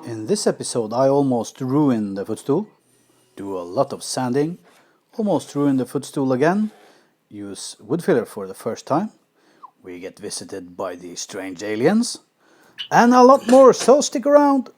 In this episode I almost ruined the footstool, do a lot of sanding, almost ruin the footstool again, use wood filler for the first time, we get visited by the strange aliens, and a lot more, so stick around!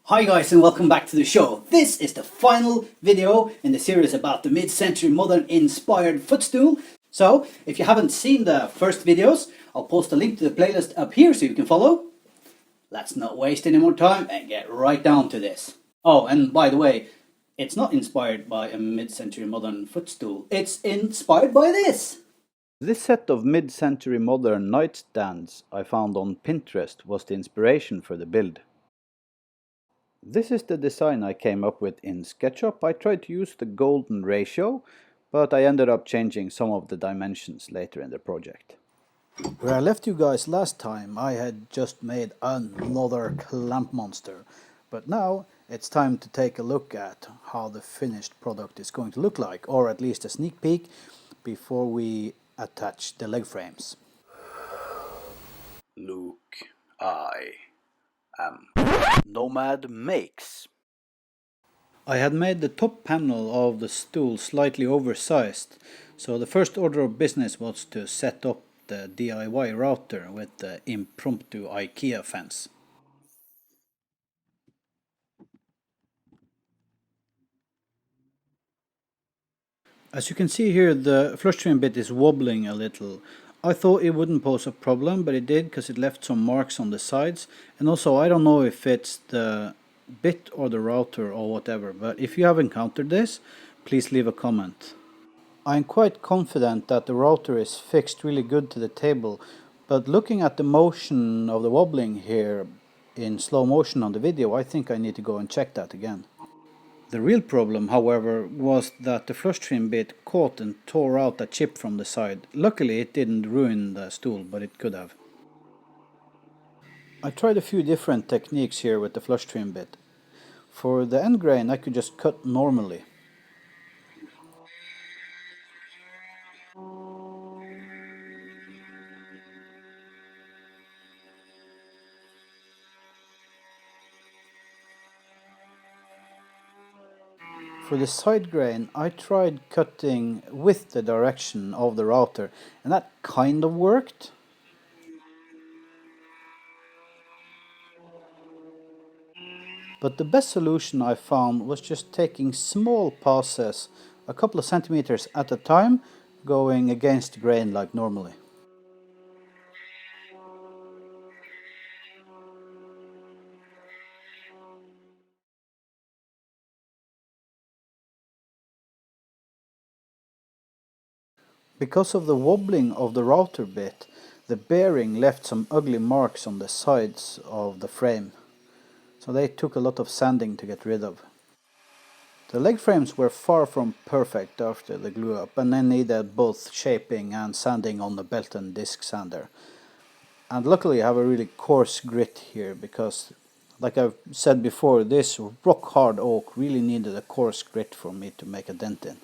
Hi guys, and welcome back to the show. This is the final video in the series about the mid-century modern inspired footstool. So, if you haven't seen the first videos, I'll post a link to the playlist up here so you can follow. Let's not waste any more time and get right down to this. Oh, and by the way, it's not inspired by a mid-century modern footstool. It's inspired by this! This set of mid-century modern nightstands I found on Pinterest was the inspiration for the build. This is the design I came up with in SketchUp. I tried to use the golden ratio, but I ended up changing some of the dimensions later in the project. Where I left you guys last time, I had just made another clamp monster. But now it's time to take a look at how the finished product is going to look like, or at least a sneak peek before we attach the leg frames. Luke, I Nomad makes. I had made the top panel of the stool slightly oversized, so the first order of business was to set up the DIY router with the impromptu IKEA fence. As you can see here, the flush trim bit is wobbling a little. I thought it wouldn't pose a problem, but it did because it left some marks on the sides. And also, I don't know if it's the bit or the router or whatever, but if you have encountered this, please leave a comment. I'm quite confident that the router is fixed really good to the table, but looking at the motion of the wobbling here in slow motion on the video, I think I need to go and check that again. The real problem, however, was that the flush trim bit caught and tore out a chip from the side. Luckily it didn't ruin the stool, but it could have. I tried a few different techniques here with the flush trim bit. For the end grain I could just cut normally. For the side grain I tried cutting with the direction of the router, and that kind of worked. But the best solution I found was just taking small passes, a couple of centimeters at a time, going against the grain like normally. Because of the wobbling of the router bit, the bearing left some ugly marks on the sides of the frame, so they took a lot of sanding to get rid of. The leg frames were far from perfect after the glue up, and they needed both shaping and sanding on the belt and disc sander. And luckily I have a really coarse grit here because, like I've said before, this rock hard oak really needed a coarse grit for me to make a dent in.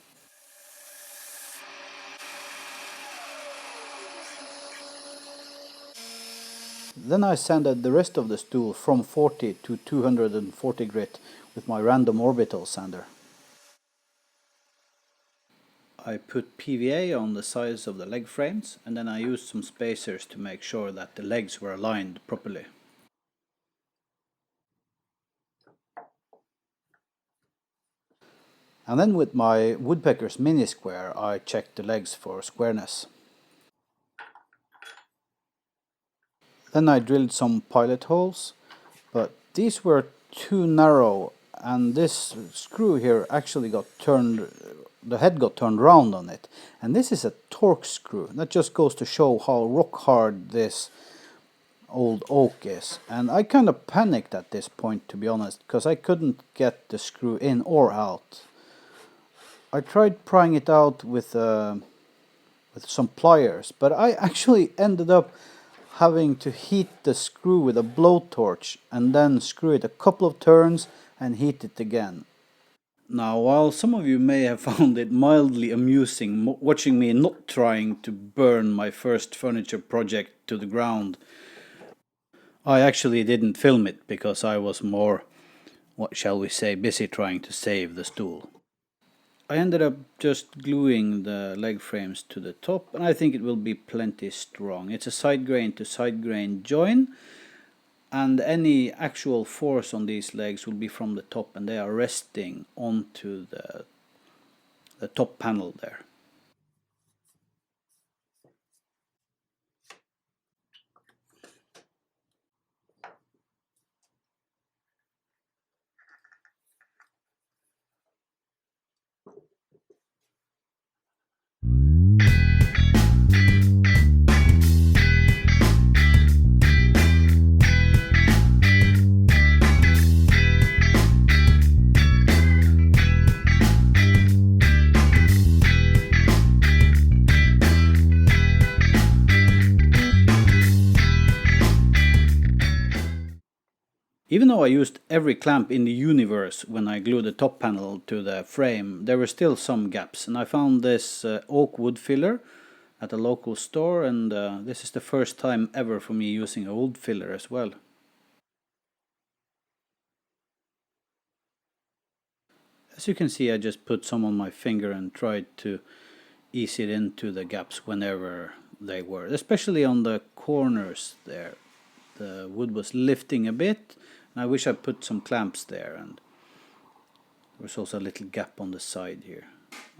Then I sanded the rest of the stool from 40 to 240 grit with my random orbital sander. I put PVA on the sides of the leg frames, and then I used some spacers to make sure that the legs were aligned properly. And then with my woodpecker's mini square I checked the legs for squareness. Then I drilled some pilot holes, but these were too narrow, and this screw here actually got turned, the head got turned round on it. And this is a torque screw. That just goes to show how rock hard this old oak is. And I kind of panicked at this point, to be honest, because I couldn't get the screw in or out. I tried prying it out with some pliers, but I actually ended up having to heat the screw with a blowtorch and then screw it a couple of turns and heat it again. Now, while some of you may have found it mildly amusing watching me not trying to burn my first furniture project to the ground, I actually didn't film it because I was more, what shall we say, busy trying to save the stool. I ended up just gluing the leg frames to the top, and I think it will be plenty strong. It's a side grain to side grain join, and any actual force on these legs will be from the top, and they are resting onto the top panel there. Even though I used every clamp in the universe when I glued the top panel to the frame, there were still some gaps, and I found this oak wood filler at a local store, and this is the first time ever for me using a wood filler as well. As you can see, I just put some on my finger and tried to ease it into the gaps whenever they were, especially on the corners there. The wood was lifting a bit, and I wish I put some clamps there, and there was also a little gap on the side here.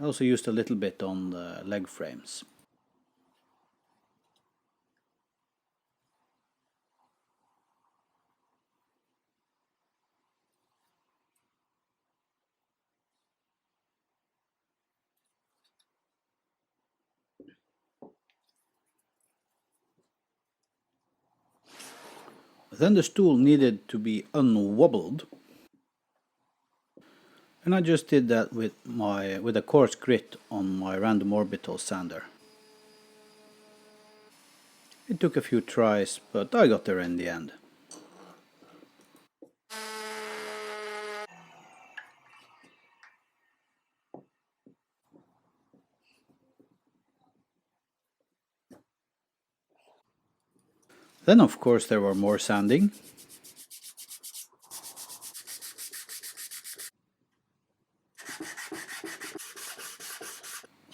I also used a little bit on the leg frames. Then the stool needed to be unwobbled, and I just did that with a coarse grit on my random orbital sander. It took a few tries, but I got there in the end. Then of course there were more sanding.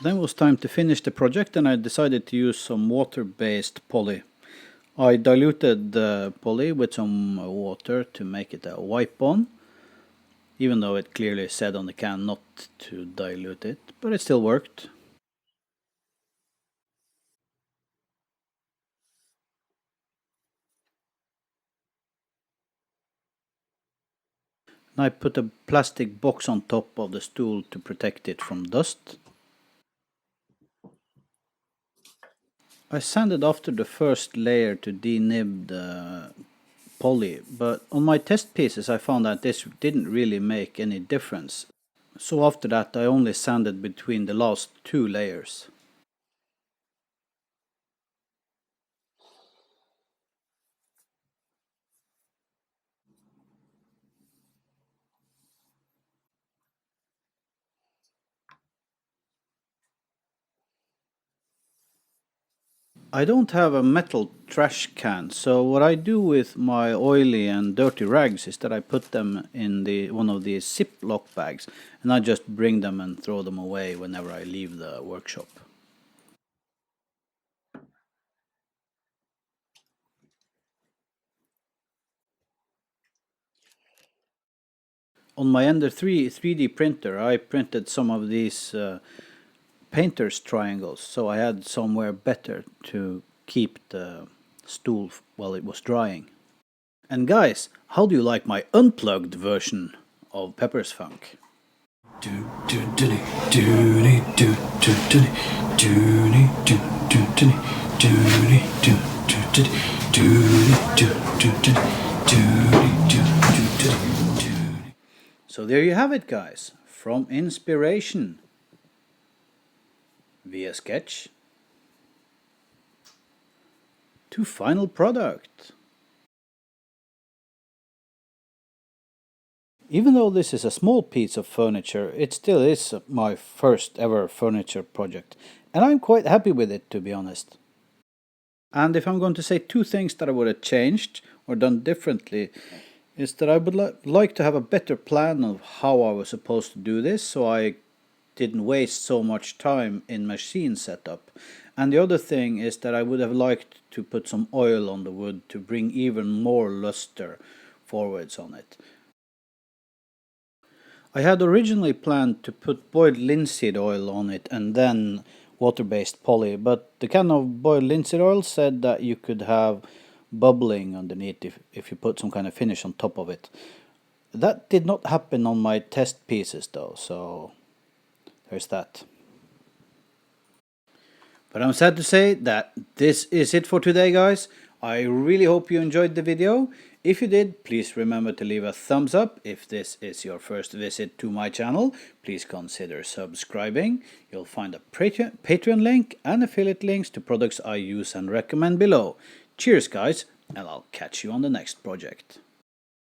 Then it was time to finish the project, and I decided to use some water-based poly. I diluted the poly with some water to make it a wipe-on, even though it clearly said on the can not to dilute it, but it still worked. I put a plastic box on top of the stool to protect it from dust. I sanded after the first layer to denib the poly, but on my test pieces I found that this didn't really make any difference. So after that I only sanded between the last two layers. I don't have a metal trash can, so what I do with my oily and dirty rags is that I put them in one of these Ziploc bags, and I just bring them and throw them away whenever I leave the workshop. On my Ender 3 3D printer I printed some of these painter's triangles, so I had somewhere better to keep the stool while it was drying. And guys, how do you like my unplugged version of Pepper's Funk? So there you have it, guys. From inspiration via sketch to final product. Even though this is a small piece of furniture, it still is my first ever furniture project, and I'm quite happy with it, to be honest. And if I'm going to say two things that I would have changed or done differently, is that I would like to have a better plan of how I was supposed to do this, so I didn't waste so much time in machine setup. And the other thing is that I would have liked to put some oil on the wood to bring even more luster forwards on it. I had originally planned to put boiled linseed oil on it and then water-based poly, but the can of boiled linseed oil said that you could have bubbling underneath if you put some kind of finish on top of it. That did not happen on my test pieces though, so there's that. But I'm sad to say that this is it for today, guys. I really hope you enjoyed the video. If you did, please remember to leave a thumbs up. If this is your first visit to my channel, please consider subscribing. You'll find a Patreon link and affiliate links to products I use and recommend below. Cheers, guys, and I'll catch you on the next project.